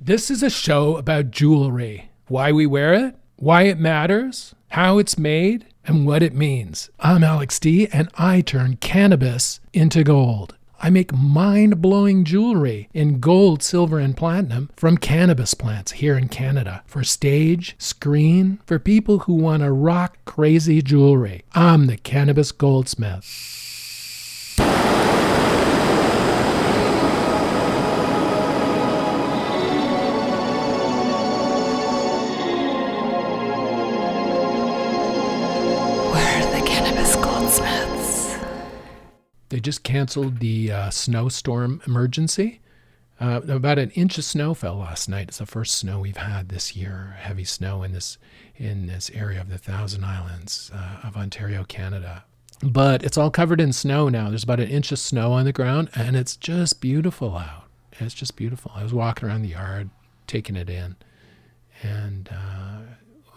This is a show about jewelry, why we wear it, why it matters, how it's made, and what it means. I'm Alex D, and I turn cannabis into gold. I make mind-blowing jewelry in gold, silver, and platinum from cannabis plants here in Canada for stage, screen, for people who want to rock crazy jewelry. I'm the Cannabis Goldsmith. They just canceled the snowstorm emergency. About an inch of snow fell last night. It's the first snow we've had this year, heavy snow in this area of the Thousand Islands of Ontario, Canada. But it's all covered in snow now. There's about an inch of snow on the ground, and it's just beautiful out. It's just beautiful. I was walking around the yard, taking it in, and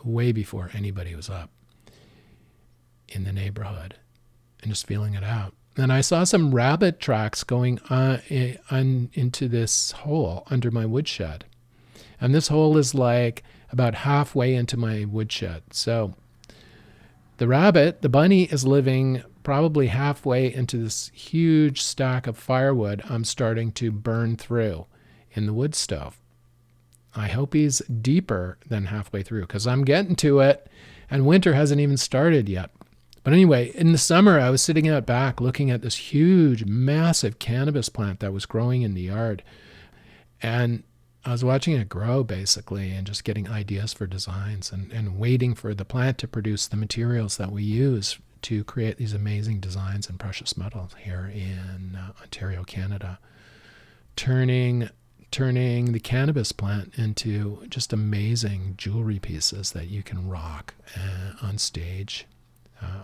way before anybody was up in the neighborhood, and just feeling it out. And I saw some rabbit tracks going into this hole under my woodshed. And this hole is like about halfway into my woodshed. So the bunny is living probably halfway into this huge stack of firewood I'm starting to burn through in the wood stove. I hope he's deeper than halfway through because I'm getting to it and winter hasn't even started yet. But anyway, in the summer, I was sitting out back looking at this huge, massive cannabis plant that was growing in the yard. And I was watching it grow, basically, and just getting ideas for designs and waiting for the plant to produce the materials that we use to create these amazing designs in precious metals here in Ontario, Canada. Turning the cannabis plant into just amazing jewelry pieces that you can rock on stage,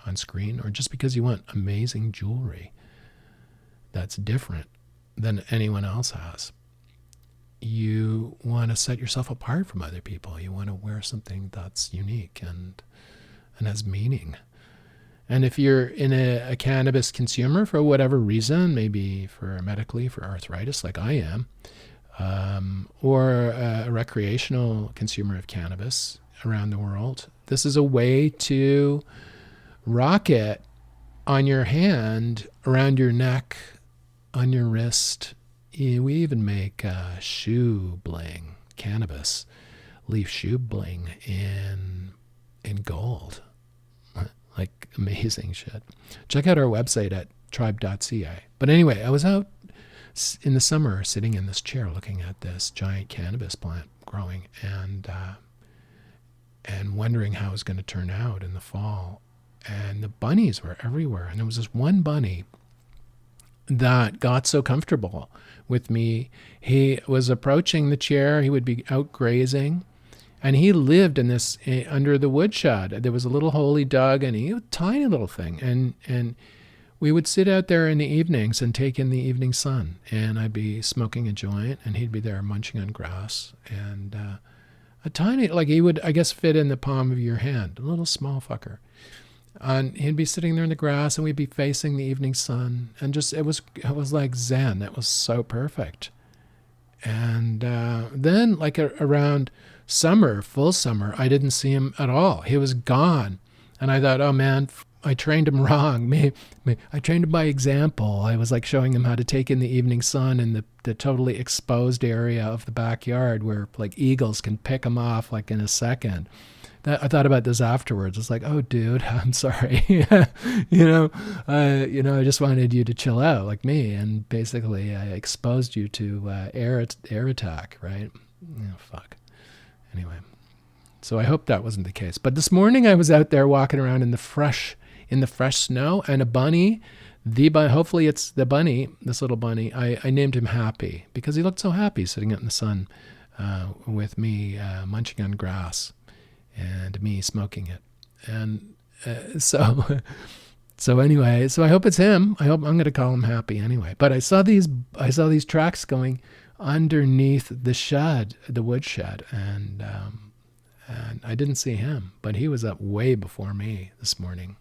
on screen, or just because you want amazing jewelry that's different than anyone else has. You want to set yourself apart from other people. You want to wear something that's unique and has meaning. And if you're in a cannabis consumer for whatever reason, maybe for medically, for arthritis like I am, or a recreational consumer of cannabis around the world, this is a way to rock it on your hand, around your neck, on your wrist. We even make shoe bling, cannabis leaf shoe bling in gold. Like amazing shit. Check out our website at tribe.ca. But anyway, I was out in the summer sitting in this chair looking at this giant cannabis plant growing and wondering how it was going to turn out in the fall. And the bunnies were everywhere. And there was this one bunny that got so comfortable with me. He was approaching the chair. He would be out grazing. And he lived in this, under the woodshed. There was a little hole he dug, and he was a tiny little thing. And we would sit out there in the evenings and take in the evening sun. And I'd be smoking a joint, and he'd be there munching on grass. And a tiny, like he would, I guess, fit in the palm of your hand. A little small fucker. And he'd be sitting there in the grass, and we'd be facing the evening sun, and just it was like Zen. It was so perfect. And then, like around summer, full summer, I didn't see him at all. He was gone, and I thought, oh man, I trained him wrong. I trained him by example. I was like showing him how to take in the evening sun in the totally exposed area of the backyard where like eagles can pick him off like in a second. I thought about this afterwards. It's like, oh, dude, I'm sorry. I just wanted you to chill out like me. And basically I exposed you to air attack, right? Fuck. Anyway, so I hope that wasn't the case. But this morning I was out there walking around in the fresh snow, and a bunny, hopefully it's the bunny, this little bunny, I named him Happy because he looked so happy sitting out in the sun with me munching on grass. And me smoking it. And so anyway, so I hope it's him. I'm going to call him Happy anyway. But I saw these tracks going underneath the woodshed, and I didn't see him, but he was up way before me this morning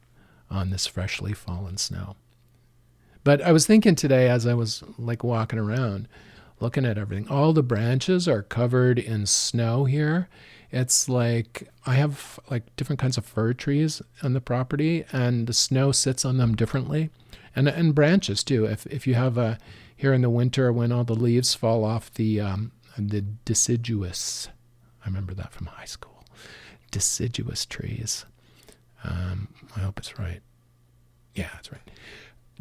on this freshly fallen snow. But I was thinking today as I was like walking around, looking at everything. All the branches are covered in snow here. It's like I have like different kinds of fir trees on the property, and the snow sits on them differently, and branches too. If you have here in the winter when all the leaves fall off the deciduous, I remember that from high school, deciduous trees. I hope it's right. Yeah, that's right.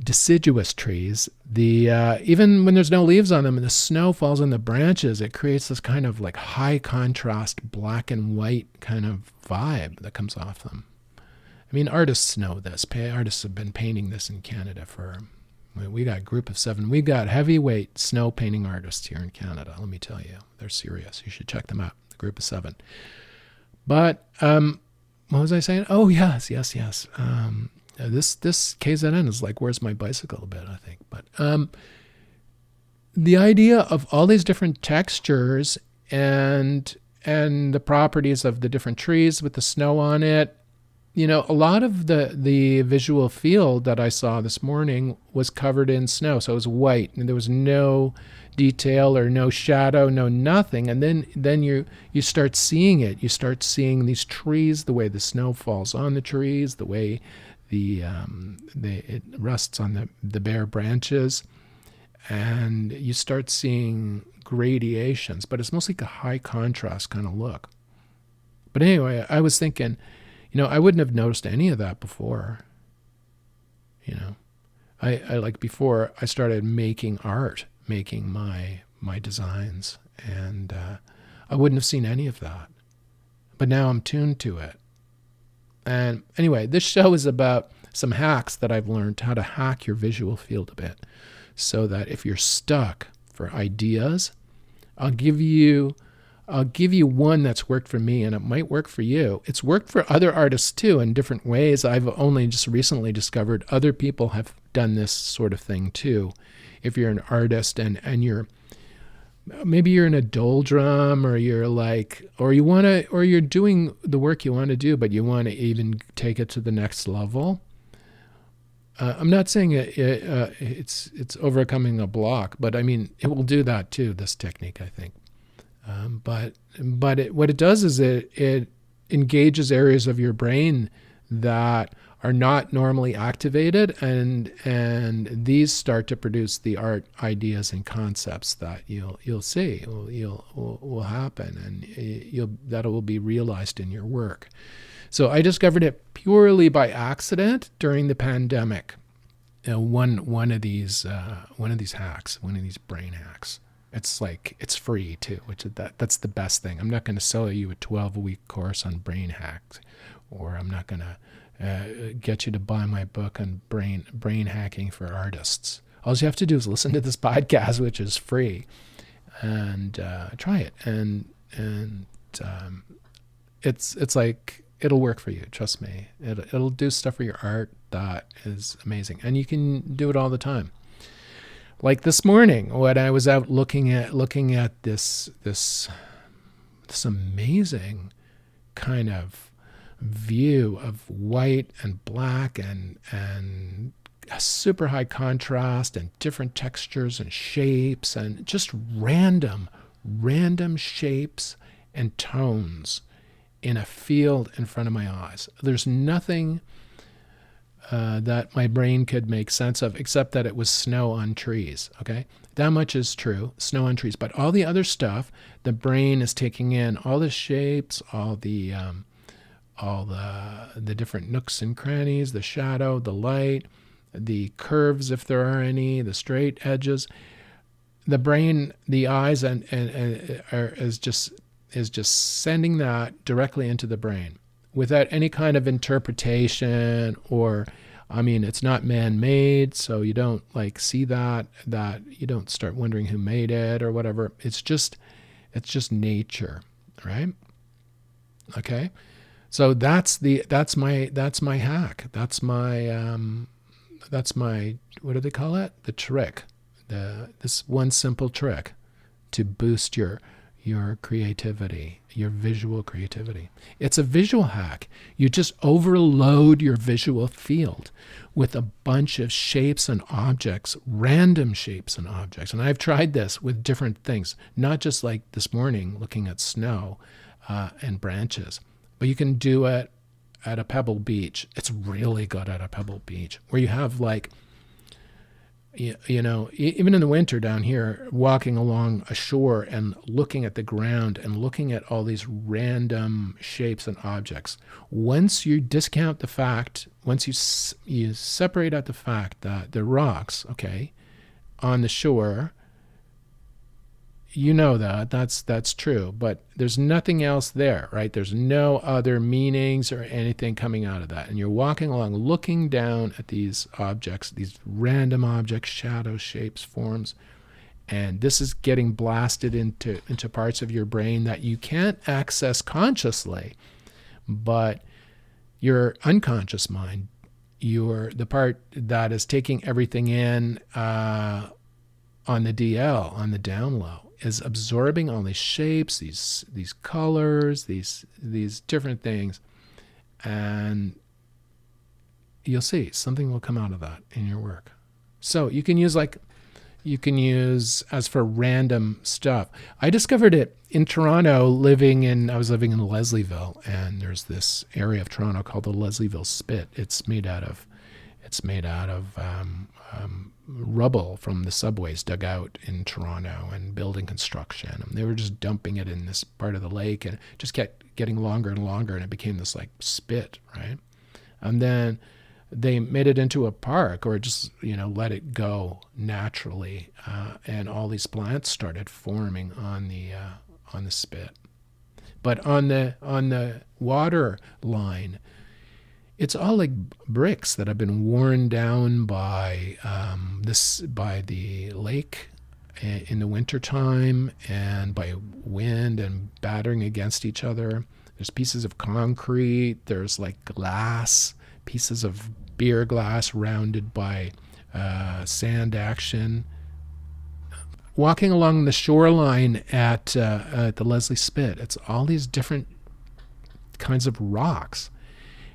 Deciduous trees, even when there's no leaves on them and the snow falls on the branches, it creates this kind of like high contrast black and white kind of vibe that comes off them. I mean, artists know this. Artists have been painting this in Canada we got a group of 7. We've got heavyweight snow painting artists here in Canada. Let me tell you, they're serious. You should check them out, the group of 7. But what was I saying? Oh, yes. This KZN is like, where's my bicycle a bit, I think. But the idea of all these different textures and the properties of the different trees with the snow on it, a lot of the visual field that I saw this morning was covered in snow. So it was white, and there was no detail or no shadow, no nothing. And then you start seeing it. You start seeing these trees, the way the snow falls on the trees, the way it rests on the bare branches, and you start seeing gradations, but it's mostly like a high contrast kind of look. But anyway, I was thinking, I wouldn't have noticed any of that before. I like before I started making art, making my designs, and I wouldn't have seen any of that. But now I'm tuned to it. And anyway, this show is about some hacks that I've learned, how to hack your visual field a bit, so that if you're stuck for ideas, I'll give you one that's worked for me, and it might work for you. It's worked for other artists too in different ways. I've only just recently discovered other people have done this sort of thing too. If you're an artist and maybe you're in a doldrum, or you're doing the work you want to do, but you want to even take it to the next level. I'm not saying it's overcoming a block, but I mean, it will do that too, this technique, I think. But what it does is it engages areas of your brain that are not normally activated, and these start to produce the art ideas and concepts that you'll see will happen, and that will be realized in your work. So I discovered it purely by accident during the pandemic. One of these hacks, one of these brain hacks. It's free too, that's the best thing. I'm not going to sell you a 12-week course on brain hacks, or I'm not going to get you to buy my book on brain hacking for artists. All you have to do is listen to this podcast, which is free, and try it. And it's like, it'll work for you. Trust me. It'll do stuff for your art that is amazing, and you can do it all the time. Like this morning, when I was out looking at this amazing kind of view of white and black and a super high contrast and different textures and shapes and just random shapes and tones in a field in front of my eyes. There's nothing that my brain could make sense of except that it was snow on trees. Okay, that much is true, snow on trees. But all the other stuff, the brain is taking in all the shapes, all the different nooks and crannies, the shadow, the light, the curves if there are any, the straight edges. The brain, the eyes, is just sending that directly into the brain without any kind of interpretation, or, I mean, it's not man-made, so you don't like see that you don't start wondering who made it or whatever. It's just nature, right? Okay, so that's my hack. That's my what do they call it? The trick. This one simple trick to boost your your creativity, your visual creativity. It's a visual hack. You just overload your visual field with a bunch of shapes and objects, random shapes and objects. And I've tried this with different things, not just like this morning looking at snow and branches, but you can do it at a pebble beach. It's really good at a pebble beach where you have like, you know, even in the winter down here, walking along a shore and looking at the ground and looking at all these random shapes and objects. Once you discount the fact, once you separate out the fact that the rocks, okay, on the shore, you know that's true, but there's nothing else there, right? There's no other meanings or anything coming out of that. And you're walking along looking down at these objects, these random objects, shadows, shapes, forms, and this is getting blasted into parts of your brain that you can't access consciously, but your unconscious mind, the part that is taking everything in on the DL, on the down low, is absorbing all these shapes, these colors, these different things, and you'll see something will come out of that in your work. So you can use as for random stuff. I discovered it in Toronto. I was living in Leslieville, and there's this area of Toronto called the Leslieville Spit. It's made out of rubble from the subways dug out in Toronto and building construction. And they were just dumping it in this part of the lake, and it just kept getting longer and longer, and it became this like spit, right? And then they made it into a park, or just let it go naturally, and all these plants started forming on the spit. But on the water line, it's all like bricks that have been worn down by the lake in the wintertime and by wind and battering against each other. There's pieces of concrete. There's like glass, pieces of beer glass rounded by sand action. Walking along the shoreline at the Leslie Spit, it's all these different kinds of rocks.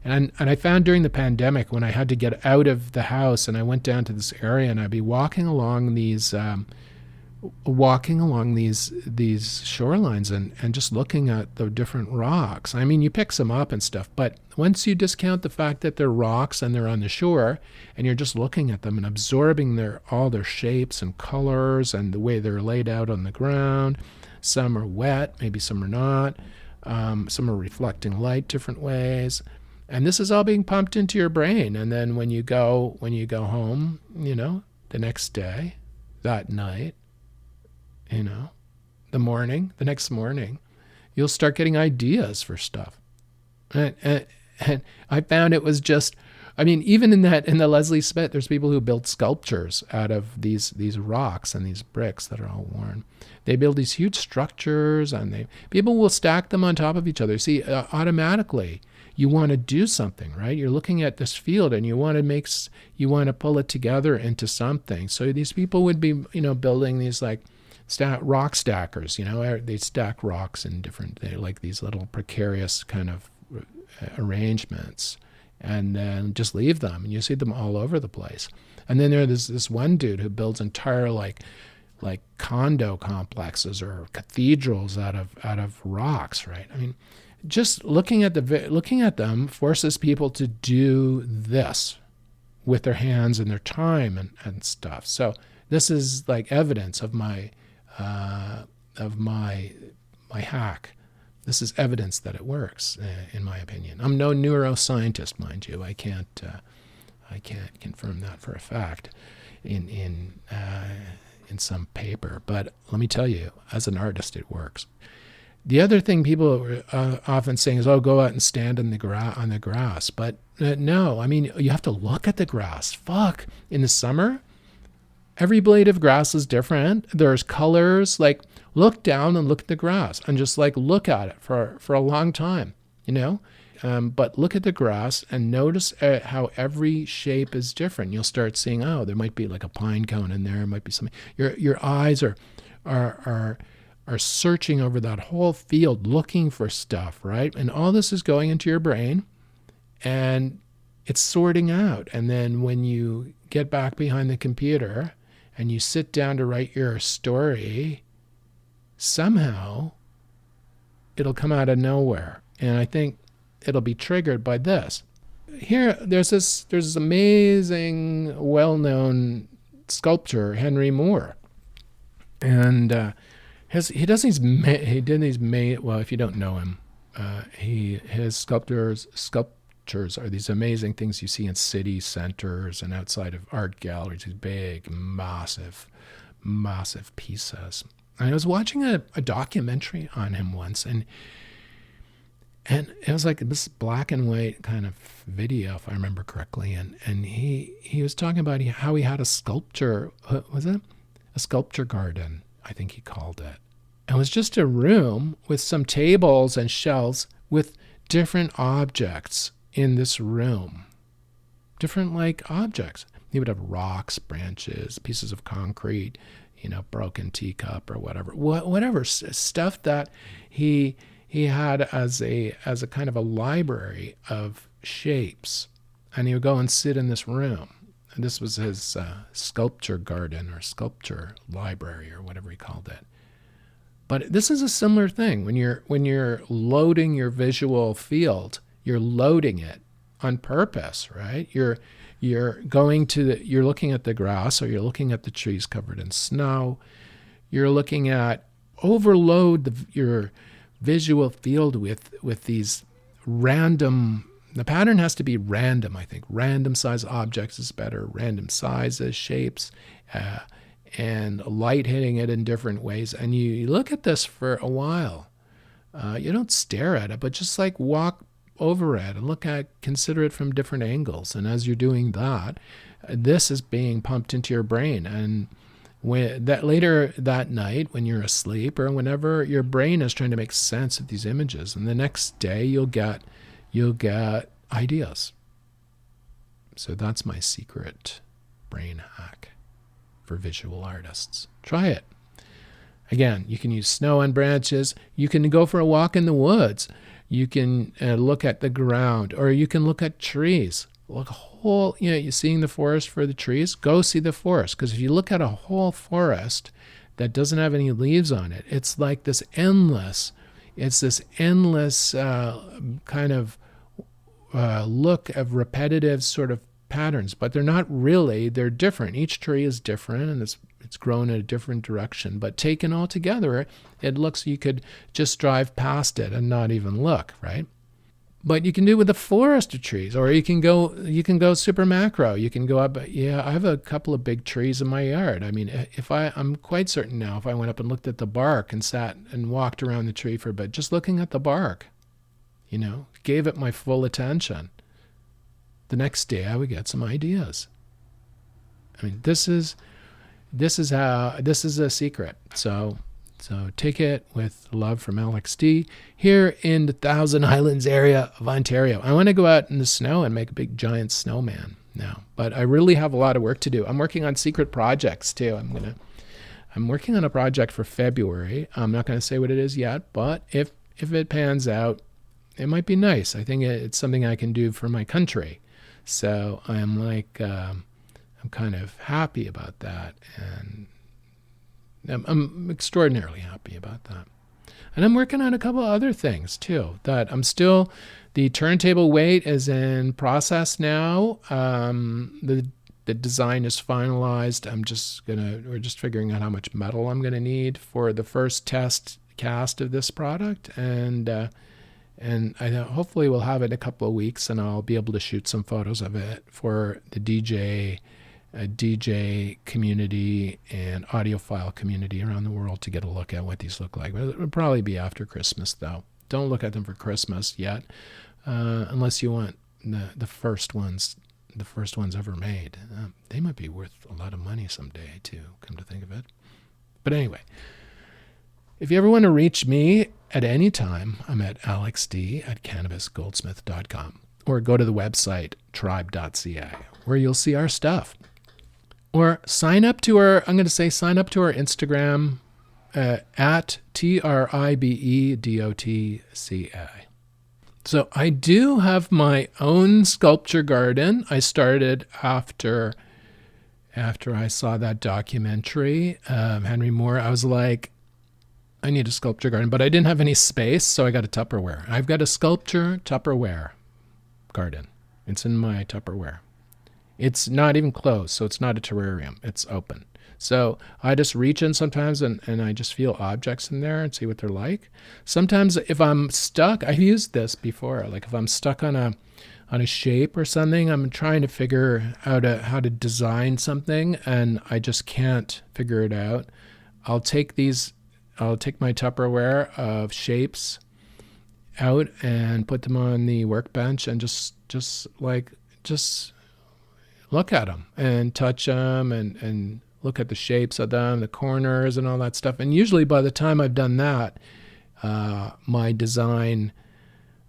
And I found during the pandemic, when I had to get out of the house and I went down to this area, and I'd be walking along these shorelines and just looking at the different rocks. I mean, you pick some up and stuff, but once you discount the fact that they're rocks and they're on the shore, and you're just looking at them and absorbing all their shapes and colors and the way they're laid out on the ground. Some are wet, maybe some are not. Some are reflecting light different ways. And this is all being pumped into your brain. And then when you go home, the next day, that night, the next morning, you'll start getting ideas for stuff. And I found it was just, even in the Leslie Spit, there's people who build sculptures out of these rocks and these bricks that are all worn. They build these huge structures, and people will stack them on top of each other. See, automatically, you want to do something, right? You're looking at this field and you want to pull it together into something. So these people would be, building these like rock stackers, they stack rocks in like these little precarious kind of arrangements, and then just leave them, and you see them all over the place. And then there's this one dude who builds entire like condo complexes or cathedrals out of rocks, right? Just looking at them forces people to do this with their hands and their time and stuff. So this is like evidence of my hack. This is evidence that it works, in my opinion. I'm no neuroscientist, mind you. I can't confirm that for a fact in some paper. But let me tell you, as an artist, it works. The other thing people are often saying is, "Oh, go out and stand on the grass." But no, you have to look at the grass. Fuck, in the summer, every blade of grass is different. There's colors. Like, look down and look at the grass, and just like look at it for a long time, But look at the grass and notice how every shape is different. You'll start seeing, oh, there might be like a pine cone in there. It might be something. Your eyes are are searching over that whole field looking for stuff, right? And all this is going into your brain and it's sorting out. And then when you get back behind the computer and you sit down to write your story, somehow it'll come out of nowhere. And I think it'll be triggered by this. Here, there's this amazing, well-known sculptor, Henry Moore. And he did these, well, if you don't know him, his sculptures are these amazing things you see in city centers and outside of art galleries, these big, massive pieces. And I was watching a documentary on him once, and it was like this black and white kind of video, if I remember correctly. And he was talking about how he had a sculpture, was it? A sculpture garden, I think he called it. It was just a room with some tables and shelves with different objects in this room. Different like objects. He would have rocks, branches, pieces of concrete, broken teacup or whatever stuff that he had as a kind of a library of shapes. And he would go and sit in this room. And this was his sculpture garden or sculpture library or whatever he called it. But this is a similar thing. When you're loading your visual field, you're loading it on purpose, right? You're looking at the grass, or you're looking at the trees covered in snow. You're looking at your visual field with these random. The pattern has to be random, I think. Random size objects is better. Random sizes, shapes, and light hitting it in different ways. And you look at this for a while. You don't stare at it, but just like walk over it and consider it from different angles. And as you're doing that, this is being pumped into your brain. And later that night, when you're asleep or whenever, your brain is trying to make sense of these images. And the next day you'll get ideas. So that's my secret brain hack for visual artists. Try it. Again, you can use snow on branches. You can go for a walk in the woods. You can look at the ground, or you can look at trees. Look you're seeing the forest for the trees. Go see the forest, because if you look at a whole forest that doesn't have any leaves on it, it's like this endless. It's this endless kind of look of repetitive sort of patterns, but they're not really. They're different. Each tree is different, and it's grown in a different direction. But taken all together, it looks, you could just drive past it and not even look, right? But you can do it with a forest of trees, or you can go super macro. You can go up. Yeah, I have a couple of big trees in my yard. I mean, I'm quite certain now, if I went up and looked at the bark and sat and walked around the tree for a bit, just looking at the bark, gave it my full attention, the next day I would get some ideas. I mean, this is a secret. So take it with love from Alex D. here in the Thousand Islands area of Ontario. I want to go out in the snow and make a big giant snowman now, but I really have a lot of work to do. I'm working on secret projects too. I'm working on a project for February. I'm not going to say what it is yet, but if it pans out, it might be nice. I think it's something I can do for my country. So I'm kind of happy about that, and I'm extraordinarily happy about that. And I'm working on a couple of other things too. The turntable weight is in process now. The design is finalized. We're just figuring out how much metal I'm gonna need for the first test cast of this product, and I hopefully we'll have it in a couple of weeks, and I'll be able to shoot some photos of it for the DJ community and audiophile community around the world to get a look at what these look like. But it'll probably be after Christmas, though. Don't look at them for Christmas yet, unless you want the first ones ever made. They might be worth a lot of money someday, too, come to think of it. But anyway, if you ever want to reach me at any time, I'm at alexd@cannabisgoldsmith.com, or go to the website tribe.ca, where you'll see our stuff. Or sign up to our Instagram at TRIBEDOTCA. So I do have my own sculpture garden. I started after I saw that documentary, Henry Moore. I was like, I need a sculpture garden, but I didn't have any space, so I got a Tupperware. I've got a sculpture Tupperware garden. It's in my Tupperware. It's not even closed, so it's not a terrarium. It's open. So I just reach in sometimes and I just feel objects in there and see what they're like. Sometimes if I'm stuck, I've used this before. Like if I'm stuck on a shape or something, I'm trying to figure out how to design something and I just can't figure it out. I'll take my Tupperware of shapes out and put them on the workbench and just look at them and touch them and look at the shapes of them, the corners and all that stuff. And usually by the time I've done that, my design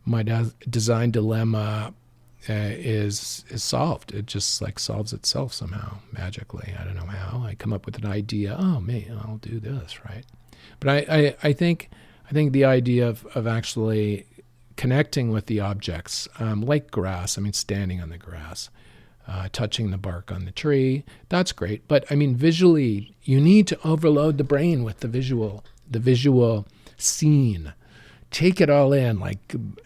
dilemma is solved. It just like solves itself somehow magically. I don't know how. I come up with an idea. Oh, man, I'll do this, right? But I think the idea of actually connecting with the objects, like grass. I mean, standing on the grass. Touching the bark on the tree, that's great. But I mean, visually, you need to overload the brain with the visual scene. Take it all in,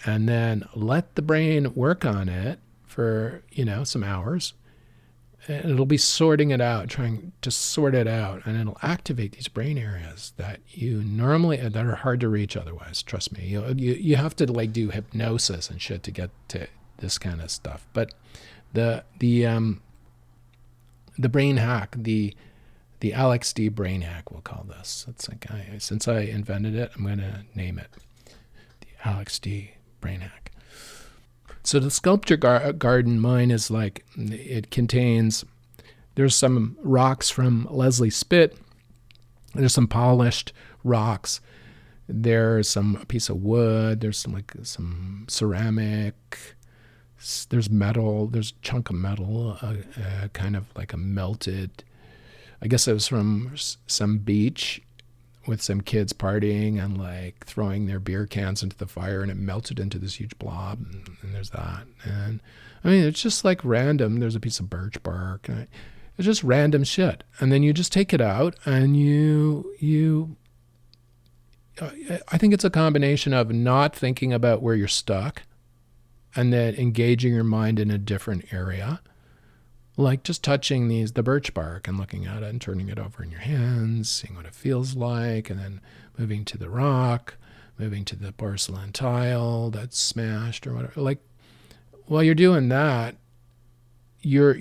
and then let the brain work on it for, some hours. And it'll be sorting it out, trying to sort it out, and it'll activate these brain areas that that are hard to reach otherwise. Trust me, you have to do hypnosis and shit to get to this kind of stuff. But the brain hack, the LXD brain hack, we'll call this. It's like since I invented it, I'm going to name it the LXD brain hack. So the sculpture garden, mine is there's some rocks from Leslie Spitt. There's some polished rocks. There's a piece of wood. There's some ceramic. There's metal. There's a chunk of metal, kind of like a melted. I guess it was from some beach with some kids partying and throwing their beer cans into the fire, and it melted into this huge blob. And there's that. And I mean, it's just random. There's a piece of birch bark. It's just random shit. And then you just take it out and I think it's a combination of not thinking about where you're stuck, and then engaging your mind in a different area, like just touching the birch bark and looking at it and turning it over in your hands, seeing what it feels like, and then moving to the rock, moving to the porcelain tile that's smashed or whatever. While you're doing that, your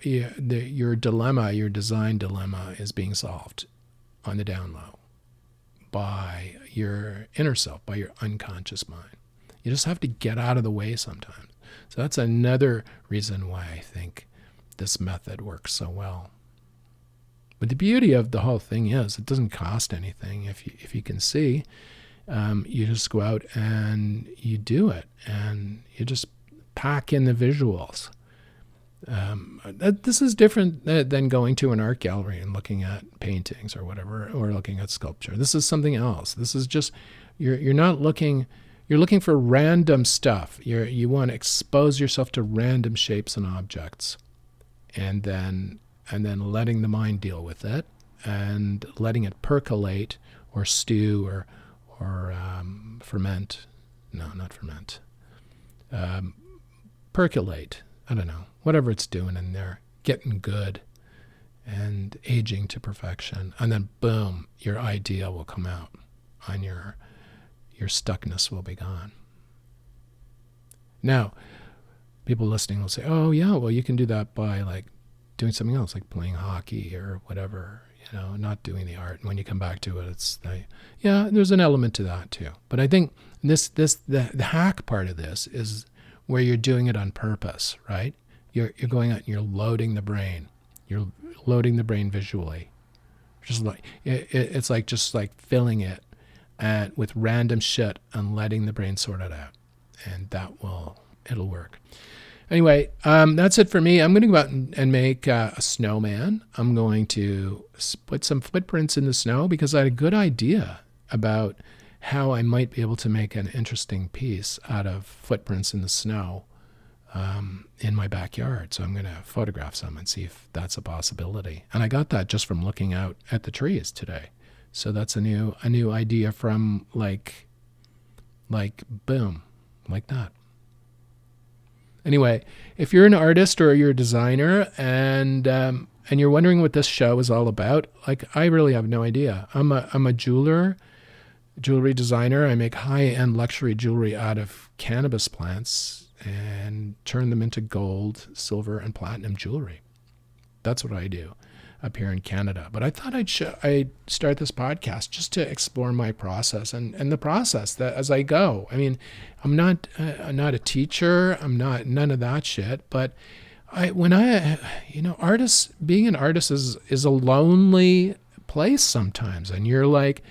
dilemma, your design dilemma, is being solved on the down low by your inner self, by your unconscious mind. You just have to get out of the way sometimes. So that's another reason why I think this method works so well. But the beauty of the whole thing is it doesn't cost anything. If you can see, you just go out and you do it, and you just pack in the visuals. This is different than going to an art gallery and looking at paintings or whatever, or looking at sculpture. This is something else. This is just, you're not looking. You're looking for random stuff. You want to expose yourself to random shapes and objects, and then letting the mind deal with it, and letting it percolate or stew or ferment. No, not ferment. Percolate. I don't know. Whatever it's doing in there, getting good and aging to perfection, and then boom, your idea will come out on your stuckness will be gone. Now, people listening will say, oh yeah, well, you can do that by doing something else, like playing hockey or whatever, not doing the art. And when you come back to it, there's an element to that too. But I think the hack part of this is where you're doing it on purpose, right? You're going out and you're loading the brain. You're loading the brain visually. It's just filling it with random shit and letting the brain sort it out. And it'll work. Anyway, that's it for me. I'm going to go out and make a snowman. I'm going to put some footprints in the snow because I had a good idea about how I might be able to make an interesting piece out of footprints in the snow in my backyard. So I'm going to photograph some and see if that's a possibility. And I got that just from looking out at the trees today. So that's a new idea from like boom, like that. Anyway, if you're an artist or you're a designer and you're wondering what this show is all about, like I really have no idea. I'm a jewelry designer. I make high-end luxury jewelry out of cannabis plants and turn them into gold, silver, and platinum jewelry. That's what I do up here in Canada. But I thought I'd start this podcast just to explore my process and the process that as I go. I mean, I'm not a teacher. I'm not none of that shit. But being an artist is a lonely place sometimes, and you're like,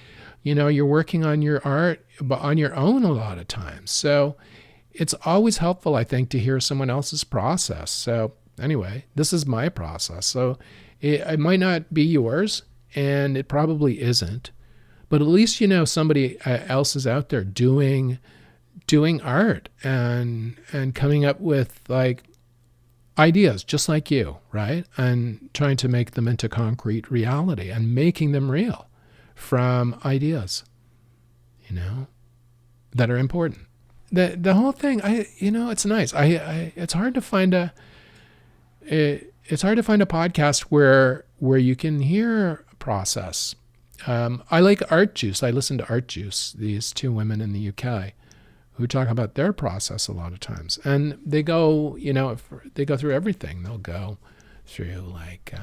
you're working on your art on your own a lot of times. So it's always helpful, I think, to hear someone else's process. So anyway, this is my process. So it might not be yours, and it probably isn't, but at least somebody else is out there doing art and coming up with like ideas just like you, right? And trying to make them into concrete reality and making them real from ideas, that are important. The whole thing, it's nice. It's hard to find a podcast where you can hear process. I like Art Juice. I listen to Art Juice, these two women in the UK who talk about their process a lot of times. And they go, they go through everything. They'll go through like,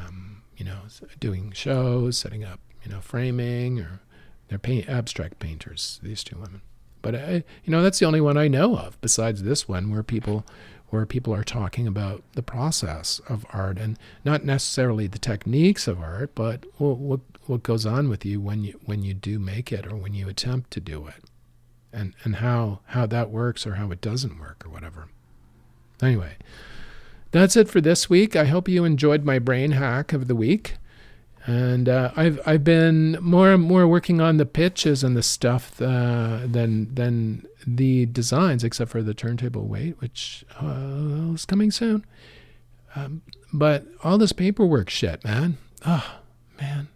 doing shows, setting up, framing, or they're abstract painters, these two women. But, that's the only one I know of besides this one where people are talking about the process of art and not necessarily the techniques of art, but what goes on with you when you do make it or when you attempt to do it, and how that works or how it doesn't work or whatever. Anyway, that's it for this week. I hope you enjoyed my brain hack of the week. And I've been more and more working on the pitches and the stuff than the designs, except for the turntable weight, which is coming soon. But all this paperwork shit, man. Oh, man.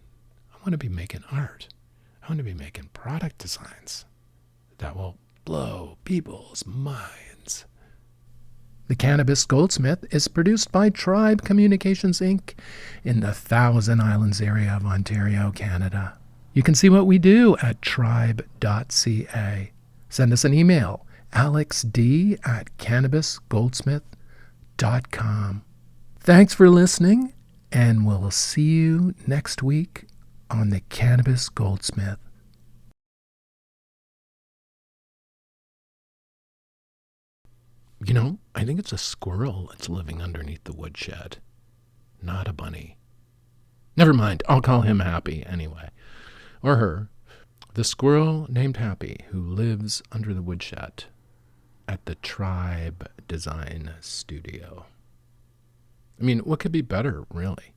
I want to be making art. I want to be making product designs that will blow people's minds. The Cannabis Goldsmith is produced by Tribe Communications, Inc. in the Thousand Islands area of Ontario, Canada. You can see what we do at tribe.ca. Send us an email, alexd@cannabisgoldsmith.com. Thanks for listening, and we'll see you next week on the Cannabis Goldsmith. I think it's a squirrel that's living underneath the woodshed, not a bunny. Never mind, I'll call him Happy anyway. Or her. The squirrel named Happy who lives under the woodshed at the Tribe Design Studio. I mean, what could be better, really?